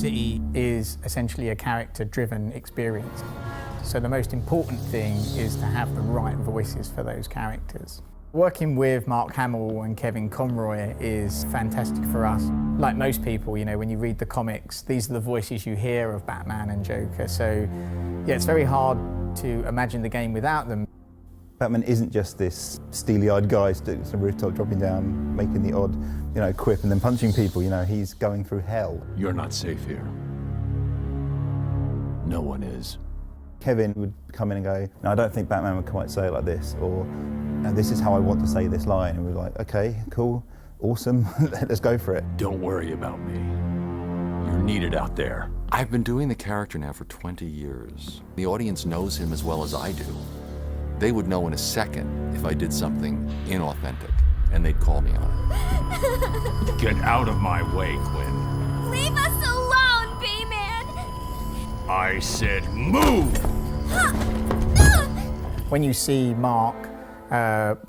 City is essentially a character-driven experience. So the most important thing is to have the right voices for those characters. Working with Mark Hamill and Kevin Conroy is fantastic for us. Like most people, you know, when you read the comics, these are the voices you hear of Batman and Joker. So, yeah, it's very hard to imagine the game without them. Batman isn't just this steely-eyed guy stood at the rooftop, dropping down, making the odd, quip and then punching people. He's going through hell. You're not safe here. No one is. Kevin would come in and go, "No, I don't think Batman would quite say it like this," or "No, this is how I want to say this line." And we're like, "Okay, cool, awesome, let's go for it." Don't worry about me. You're needed out there. I've been doing the character now for 20 years. The audience knows him as well as I do. They would know in a second if I did something inauthentic, and they'd call me on it. Get out of my way, Quinn. Leave us alone, B-Man! I said move! When you see Mark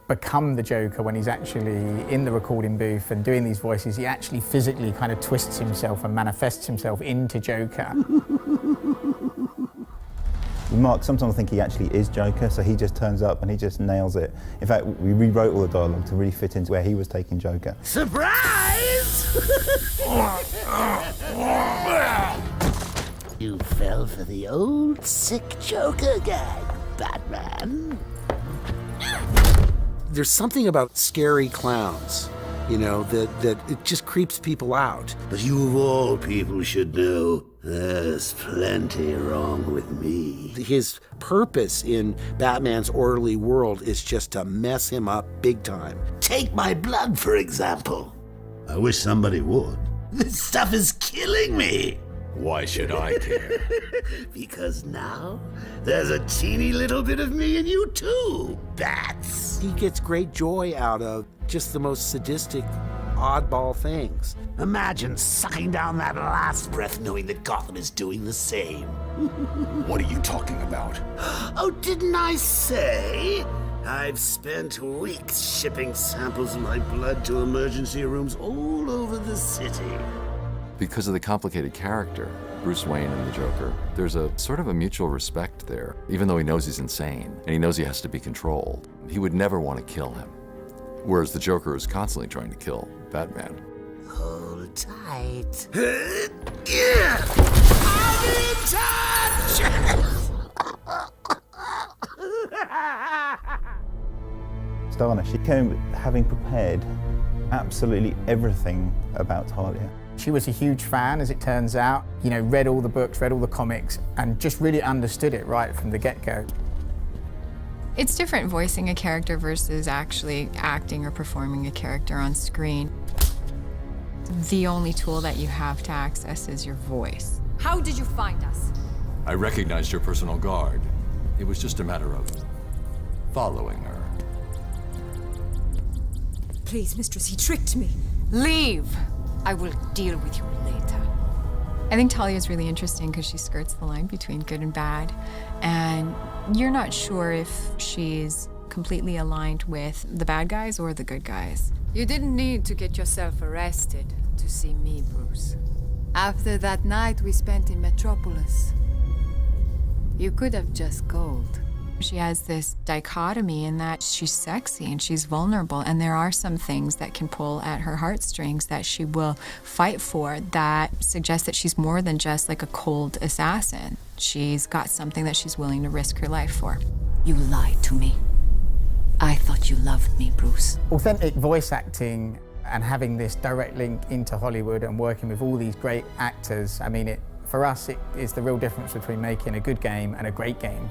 become the Joker when he's actually in the recording booth and doing these voices, he actually physically kind of twists himself and manifests himself into Joker. Mark, sometimes I think he actually is Joker, so he just turns up and he just nails it. In fact, we rewrote all the dialogue to really fit into where he was taking Joker. Surprise! You fell for the old sick Joker gag, Batman. There's something about scary clowns, that it just creeps people out. But you of all people should know, there's plenty wrong with me. His purpose in Batman's orderly world is just to mess him up big time. Take my blood, for example. I wish somebody would. This stuff is killing me. Why should I care? Because now, there's a teeny little bit of me in you too, Bats. He gets great joy out of just the most sadistic, oddball things. Imagine sucking down that last breath knowing that Gotham is doing the same. What are you talking about? Oh, didn't I say? I've spent weeks shipping samples of my blood to emergency rooms all over the city. Because of the complicated character, Bruce Wayne and the Joker, there's a sort of a mutual respect there, even though he knows he's insane, and he knows he has to be controlled. He would never want to kill him, whereas the Joker is constantly trying to kill Batman. Hold tight. I'm in touch! Stana, she came having prepared absolutely everything about Talia. She was a huge fan, as it turns out. Read all the books, read all the comics, and just really understood it right from the get-go. It's different voicing a character versus actually acting or performing a character on screen. The only tool that you have to access is your voice. How did you find us? I recognized your personal guard. It was just a matter of following her. Please, mistress, he tricked me. Leave! I will deal with you later. I think Talia is really interesting because she skirts the line between good and bad, and you're not sure if she's completely aligned with the bad guys or the good guys. You didn't need to get yourself arrested to see me, Bruce. After that night we spent in Metropolis, you could have just called. She has this dichotomy in that she's sexy and she's vulnerable, and there are some things that can pull at her heartstrings that she will fight for that suggest that she's more than just like a cold assassin. She's got something that she's willing to risk her life for. You lied to me. I thought you loved me, Bruce. Authentic voice acting and having this direct link into Hollywood and working with all these great actors, for us, it is the real difference between making a good game and a great game.